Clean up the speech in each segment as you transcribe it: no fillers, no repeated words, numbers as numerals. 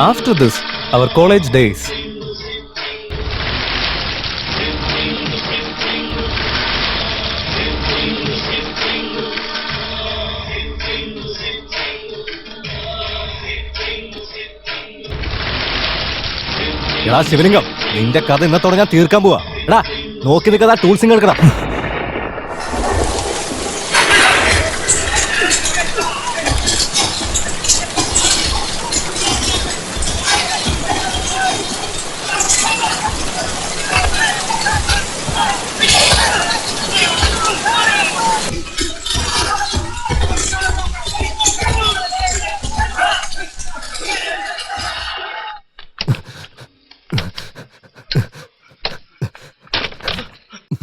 After this, our college days. എടാ ശിവലിംഗം, നിന്റെ കഥ ഇന്നത്തോടെ ഞാൻ തീർക്കാൻ പോവാ. എടാ നോക്കി നിൽക്കാ, ടൂൾസിങ് എടുക്കണം.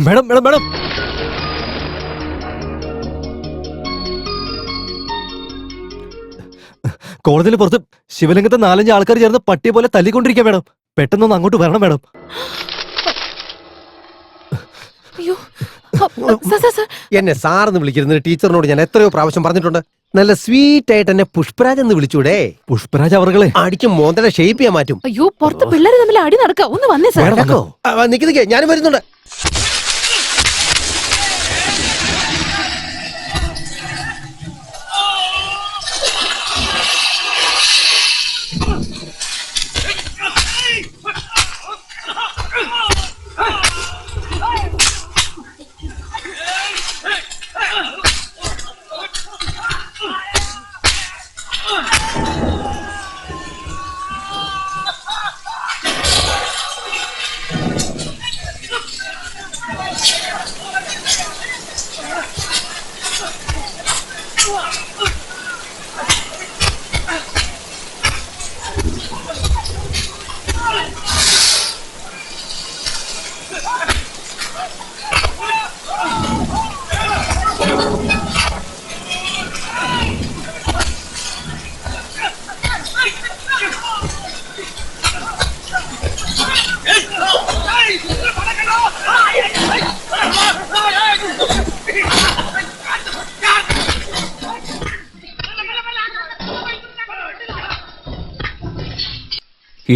മേഡം മേഡം മേഡം, കോടതിയിൽ പുറത്ത് ശിവലിംഗത്തെ 4-5 ആൾക്കാർ ചേർന്ന് പട്ടിയെ പോലെ തല്ലിക്കൊണ്ടിരിക്കുക മേഡം. പെട്ടെന്നൊന്ന് അങ്ങോട്ട് വരണം മേഡം. എന്നെ സാറെന്ന് വിളിക്കരുത്. ടീച്ചറിനോട് ഞാൻ എത്രയോ പ്രാവശ്യം പറഞ്ഞിട്ടുണ്ട്. നല്ല സ്വീറ്റ് ആയിട്ട് എന്നെ പുഷ്പരാജ് എന്ന് വിളിച്ചൂടെ? പുഷ്പരാജ് അവർകളെ അടിക്കും മോന്തയുടെ ഷേപ്പ് ചെയ്യാൻ മാറ്റും. അയ്യോ, പുറത്ത് പിള്ളേര് തമ്മിൽ അടി നടക്കാം. ഒന്ന് വന്നേ സാർ. നിക്ക് ഞാനും വരുന്നുണ്ട്.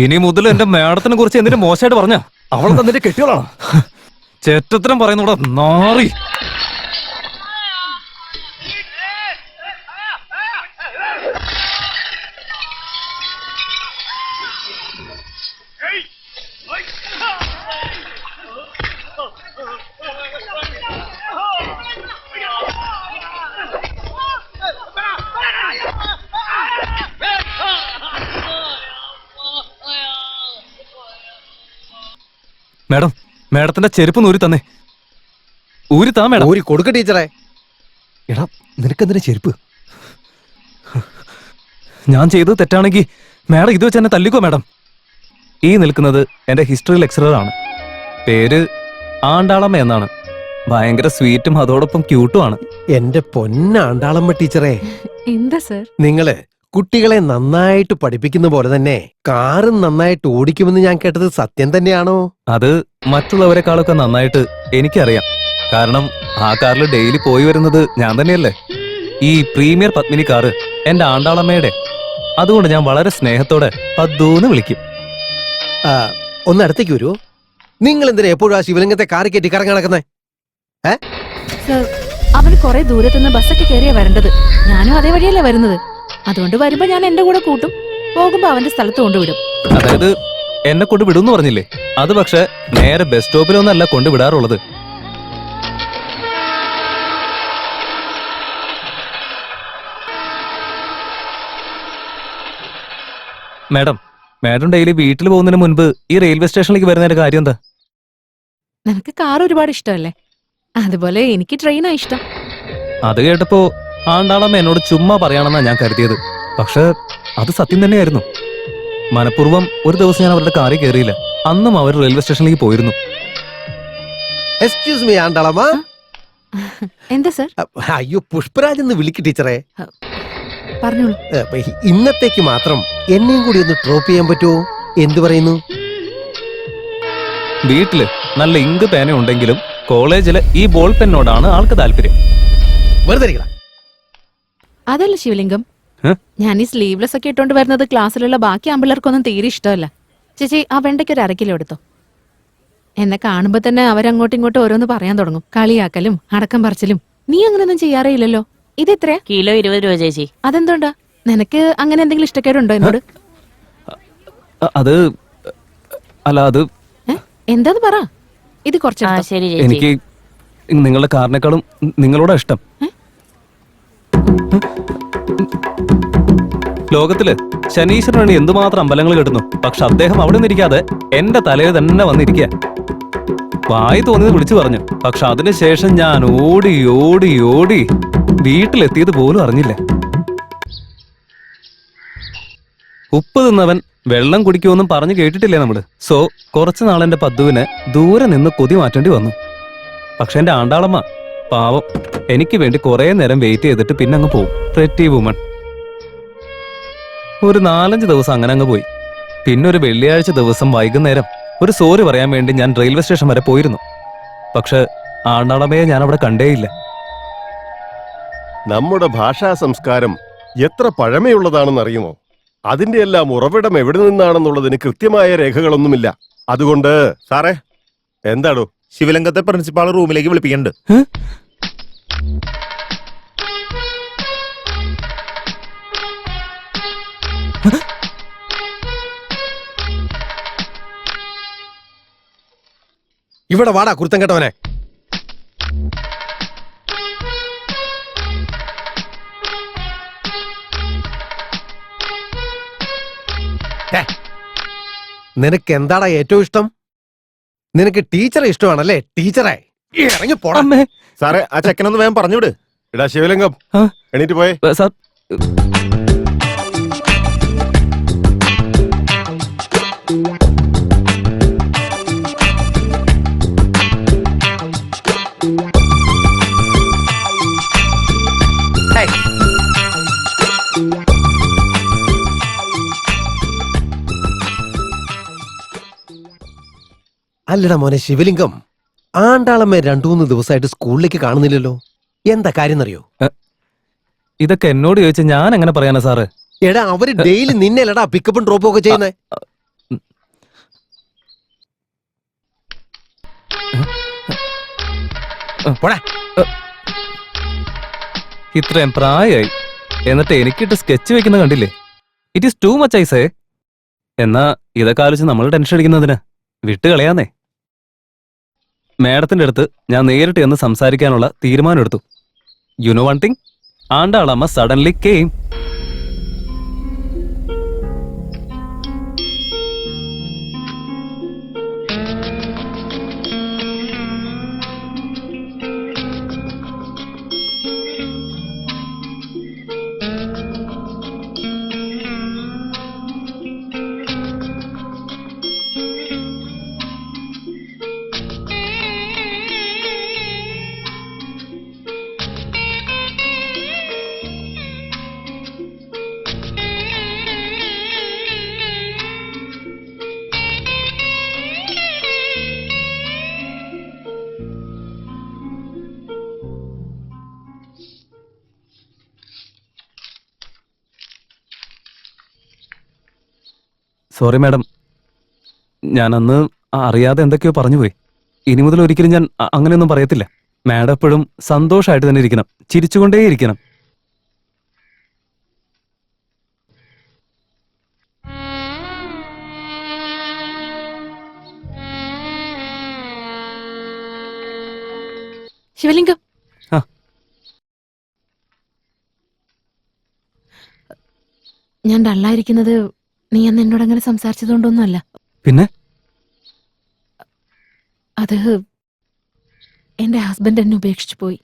ഇനി മുതൽ എന്റെ മേഡത്തിനെ കുറിച്ച് എന്തിനു മോശമായിട്ട് പറഞ്ഞ അവളെ തന്നിട്ട് കെട്ടിയോളാണ്. ചേറ്റത്തരം പറയുന്നൂടെ നാറി. മേഡം, മേഡത്തിന്റെ ചെരുപ്പ് ഊരി തന്നെ. ഊരി താ മേഡം. ഊരി കൊടുക്ക ടീച്ചറെ. എടാ നിനക്കെന്തിനാ ചെരുപ്പ്? ഞാൻ ചെയ്തത് തെറ്റാണെങ്കിൽ മേഡം ഇത് വെച്ച് എന്നെ തല്ലിക്കോ മേഡം. ഈ നിൽക്കുന്നത് എന്റെ ഹിസ്റ്ററി ലെക്ചറർ ആണ്. പേര് ആണ്ടാളമ്മ എന്നാണ്. ഭയങ്കര സ്വീറ്റും അതോടൊപ്പം ക്യൂട്ടും ആണ്. എന്റെ പൊന്നാണ്ടാളമ്മ ടീച്ചറെ. എന്താ സർ? നിങ്ങള് കുട്ടികളെ നന്നായിട്ട് പഠിപ്പിക്കുന്ന പോലെ തന്നെ കാറും നന്നായിട്ട് ഓടിക്കുമെന്ന് ഞാൻ കേട്ടത് സത്യം തന്നെയാണോ? അത് മറ്റുള്ളവരെക്കാളൊക്കെ നന്നായിട്ട് എനിക്കറിയാം. കാരണം ആ കാറിൽ ഡെയിലി പോയി വരുന്നത് ഞാൻ തന്നെയല്ലേ. ഈ പ്രീമിയർ പത്മിനി കാറ് എന്റെ ആണ്ടാളമ്മയുടെ. അതുകൊണ്ട് ഞാൻ വളരെ സ്നേഹത്തോടെ പദ്ദൂന്ന് വിളിക്കും. ഒന്ന് അടുത്തേക്ക് വരൂ. നിങ്ങൾ എന്തിനാ എപ്പോഴും ആ ശിവലിംഗത്തെ കാറി കയറ്റി കറങ്ങി നടക്കുന്നേ? സർ, അവന് കുറെ ദൂരത്തുനിന്ന് ബസ്സൊക്കെ കയറിയാ വരേണ്ടത്. ഞാനും അതേ വഴിയല്ലേ വരുന്നത്. അതുകൊണ്ട് വരുമ്പോ ഞാൻ എന്റെ കൂടെ കൂട്ടും, പോകുമ്പോ അവന്റെ സ്ഥലത്ത് കൊണ്ടുവിടും. അതായത് എന്നെ കൊണ്ട് വിടുന്നു പറഞ്ഞില്ലേ, അത് പക്ഷെ നേരെ ബസ് സ്റ്റോപ്പിലൊന്നല്ല കൊണ്ടുവിടാറുള്ളത്. മാഡം, മാഡം ഡെയിലി വീട്ടിൽ പോകുന്നതിന് മുൻപ് ഈ റെയിൽവേ സ്റ്റേഷനിലേക്ക് വരുന്നതിന്റെ കാര്യം എന്താ? നിനക്ക് കാർ ഒരുപാട് ഇഷ്ടമല്ലേ? അതുപോലെ എനിക്ക് ട്രെയിനാ ഇഷ്ടം. അത് കേട്ടപ്പോ ആണ്ടാളമ്മ എന്നോട് ചുമ്മാ പറയാണെന്നാ ഞാൻ കരുതിയത്. പക്ഷെ അത് സത്യം തന്നെയായിരുന്നു. മനഃപൂർവ്വം ഒരു ദിവസം ഞാൻ അവരുടെ കാറിൽ കയറിയില്ല. അന്നും അവർ റെയിൽവേ സ്റ്റേഷനിലേക്ക് പോയിരുന്നു. Excuse me Andalamma. എന്താ സർ? അയ്യോ, പുഷ്പരാജ് എന്ന് വിളിക്ക് ടീച്ചറെ. പറഞ്ഞോളൂ. ഇന്നത്തേക്ക് മാത്രം എന്നെയും കൂടി ഒന്ന് ഡ്രോപ്പ് ചെയ്യാൻ പറ്റുമോ? എന്തു പറയുന്നു? വീട്ടില് നല്ല ഇങ്ക് പേന ഉണ്ടെങ്കിലും കോളേജില് ഈ ബോൾ പെന്നോടാണ് ആൾക്ക് താല്പര്യം. വെറുതെ അതല്ല ശിവലിംഗം, ഞാൻ ഈ സ്ലീവ്ലെസ് ഒക്കെ ഇട്ടോണ്ട് വരുന്നത് ക്ലാസ്സിലുള്ള ബാക്കി ആമ്പിള്ളേർക്കൊന്നും തീരെ ഇഷ്ടമല്ല. ചേച്ചി ആ വെണ്ടയ്ക്ക് ഒരു 1/2 കിലോ എടുത്തോ. എന്നെ കാണുമ്പോ തന്നെ അവരങ്ങോട്ടും ഇങ്ങോട്ടും ഓരോന്ന് പറയാൻ തുടങ്ങും. കളിയാക്കലും അടക്കം പറിച്ചലും. നീ അങ്ങനൊന്നും ചെയ്യാറേ ഇല്ലല്ലോ. ഇത് എത്രയാ? കിലോ 20 രൂപ ചേച്ചി. അതെന്തോണ്ടാ? നിനക്ക് അങ്ങനെ എന്തെങ്കിലും ഇഷ്ടക്കേടുണ്ടോ എന്നോട്? അത് അല്ല അത് എന്താന്ന് പറ. ഇത് ആ കുറച്ച് ശരി ചേച്ചി. എനിക്ക് നിങ്ങളുടെ കാറിനേക്കാളും നിങ്ങളോടാ ഇഷ്ടം. ലോകത്തില് ശനീശ്വരനാണ് എന്തുമാത്രം അമ്പലങ്ങൾ കിട്ടുന്നു. പക്ഷെ അദ്ദേഹം അവിടെ നിന്നിരിക്കാതെ എന്റെ തലയിൽ തന്നെ വന്നിരിക്കുക. വായി തോന്നിയത് വിളിച്ചു പറഞ്ഞു. പക്ഷെ അതിനുശേഷം ഞാൻ ഓടി ഓടി ഓടി വീട്ടിലെത്തിയത് പോലും അറിഞ്ഞില്ല. ഉപ്പ് തിന്നവൻ വെള്ളം കുടിക്കുമെന്നും പറഞ്ഞു കേട്ടിട്ടില്ലേ നമ്മള്. സോ കുറച്ചു നാളെന്റെ പദ്തുവിന് ദൂരെ നിന്ന് കൊതി മാറ്റേണ്ടി വന്നു. പക്ഷെ എന്റെ ആണ്ടാളമ്മ പാവം എനിക്ക് വേണ്ടി കുറെ നേരം വെയിറ്റ് ചെയ്തിട്ട് പിന്നെ അങ്ങ് പോവും. Pretty woman. ഒരു 4-5 ദിവസം അങ്ങനെ അങ്ങ് പോയി. പിന്നെ ഒരു വെള്ളിയാഴ്ച ദിവസം വൈകുന്നേരം ഒരു സോറി പറയാൻ വേണ്ടി ഞാൻ റെയിൽവേ സ്റ്റേഷൻ വരെ പോയിരുന്നു. പക്ഷെ ആണ്ടാളമ്മയെ ഞാൻ അവിടെ കണ്ടേയില്ല. നമ്മുടെ ഭാഷാ സംസ്കാരം എത്ര പഴമയുള്ളതാണെന്ന് അറിയുമോ? അതിന്റെ എല്ലാം ഉറവിടം എവിടെ നിന്നാണെന്നുള്ളതിന് കൃത്യമായ രേഖകളൊന്നുമില്ല. അതുകൊണ്ട് സാറേ, എന്താടോ? ശിവലിംഗത്തെ പ്രിൻസിപ്പാൾ റൂമിലേക്ക് വിളിപ്പിക്കുന്നുണ്ട്. ഇവിടെ വാടാ കുരുത്തം കേട്ടവനെ. നിനക്ക് എന്താടാ ഏറ്റവും ഇഷ്ടം? നിനക്ക് ടീച്ചറെ ഇഷ്ടമാണല്ലേ? ടീച്ചറെ ഇറങ്ങി പോടാ. അമ്മേ. സാറേ, ആ ചെക്കനൊന്ന് വേഗം പറഞ്ഞുവിട്. എടാ ശിവലിംഗം, ആ? എണീറ്റ് പോയേ. സാർ അല്ലടാ മോനെ ശിവലിംഗം, ആണ്ടാളമ്മ 2-3 ദിവസമായിട്ട് സ്കൂളിലേക്ക് കാണുന്നില്ലല്ലോ. എന്താ കാര്യം എന്നറിയോ? ഇതൊക്കെ എന്നോട് ചോദിച്ചാൽ ഞാൻ എങ്ങനെ പറയാനാ സാറ്? എടാ അവര് ഡെയിലി നിന്നെല്ലടാ പിക്കപ്പും ഡ്രോപ്പും ഒക്കെ ചെയ്യുന്നേ. പോടാ. ഇത്രയും പ്രായമായി എന്നിട്ട് എനിക്കിട്ട് സ്കെച്ച് വെക്കുന്ന കണ്ടില്ലേ? ഇറ്റ് ഈസ് ടു മച്ച് ഐസേ. എന്നാ ഇതൊക്കെ ആലോചിച്ച് നമ്മൾ ടെൻഷൻ അടിക്കുന്നതിന് വിട്ട് കളയാന്നേ. മാഡത്തിന്റെ അടുത്ത് ഞാൻ നേരിട്ട് എന്ന് സംസാരിക്കാനുള്ള തീരുമാനം എടുത്തു. You know one thing, Andalamma suddenly came. Sorry madam, ഞാൻ അന്ന് അറിയാതെ എന്തൊക്കെയോ പറഞ്ഞുപോയി. ഇനി മുതൽ ഒരിക്കലും ഞാൻ അങ്ങനെയൊന്നും പറയത്തില്ല. മാഡം എപ്പോഴും സന്തോഷമായിട്ട് തന്നെ ഇരിക്കണം, ചിരിച്ചുകൊണ്ടേയിരിക്കണം. ശിവലിംഗം, ആ. ഞാൻ ഡള്ളായിരിക്കുന്നത് നീ അന്ന് എന്നോട് അങ്ങനെ സംസാരിച്ചതുകൊണ്ടൊന്നുമല്ല. പിന്നെ അത് എന്റെ ഹസ്ബൻഡ് എന്നെ ഉപേക്ഷിച്ചു പോയി.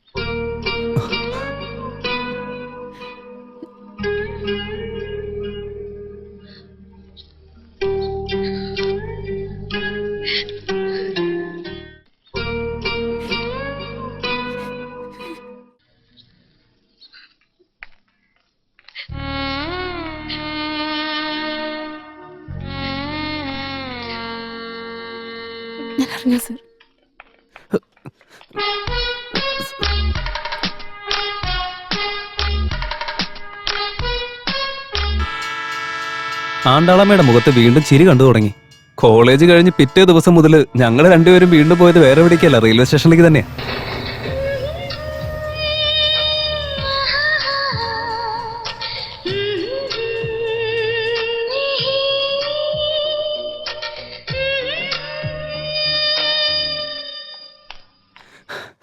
ഞാൻ അറിഞ്ഞു സർ. ആണ്ടാളമ്മയുടെ മുഖത്ത് വീണ്ടും ചിരി കണ്ടു തുടങ്ങി. കോളേജ് കഴിഞ്ഞ് പിറ്റേ ദിവസം മുതൽ ഞങ്ങൾ രണ്ടുപേരും വീണ്ടും പോയത് വേറെ എവിടേക്കല്ല, റെയിൽവേ സ്റ്റേഷനിലേക്ക് തന്നെയാ.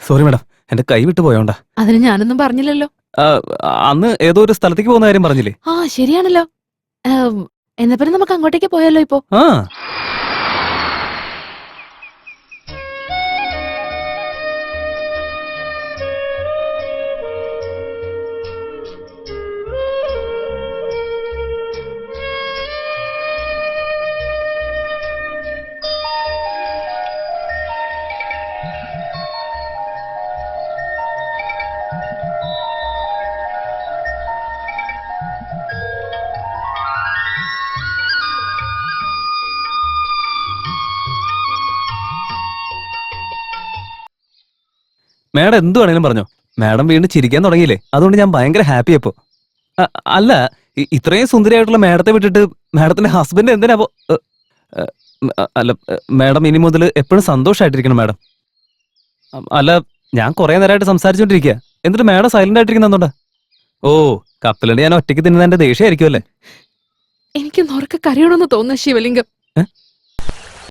സോറി മാഡം, എന്റെ കൈ വിട്ടു പോയോണ്ടാ. അതിന് ഞാനൊന്നും പറഞ്ഞില്ലല്ലോ. ആ, അന്ന് ഏതോ ഒരു സ്ഥലത്തേക്ക് പോകുന്ന കാര്യം പറഞ്ഞില്ലേ? ആ ശരിയാണല്ലോ. എന്നാ പിന്നെ നമുക്ക് അങ്ങോട്ടേക്ക് പോയാലോ ഇപ്പോ? ആ മാഡം എന്തു വേണേലും പറഞ്ഞോ. മാഡം വീണ്ടും ചിരിക്കാൻ തുടങ്ങിയില്ലേ, അതുകൊണ്ട് ഞാൻ ഭയങ്കര ഹാപ്പി അപ്പോ. അല്ല, ഇത്രയും സുന്ദരിയായിട്ടുള്ള മാഡത്തെ വിട്ടിട്ട് മാഡത്തിന്റെ ഹസ്ബൻഡ് എന്തിനാ അപ്പോ? അല്ല മാഡം, ഇനി മുതൽ എപ്പോഴും സന്തോഷമായിട്ടിരിക്കണം മാഡം. അല്ല, ഞാൻ കുറെ നേരമായിട്ട് സംസാരിച്ചോണ്ടിരിക്കുക, എന്നിട്ട് മാഡം സൈലന്റ് ആയിട്ടിരിക്കുന്നുണ്ടോ? ഓ, കപ്പലണ്ടി ഞാൻ ഒറ്റയ്ക്ക് തിന്നുന്നതിന്റെ ദേഷ്യമായിരിക്കും അല്ലേ? എനിക്ക് നുറക്ക കരയണമെന്ന് തോന്നുന്നു ശിവലിംഗം.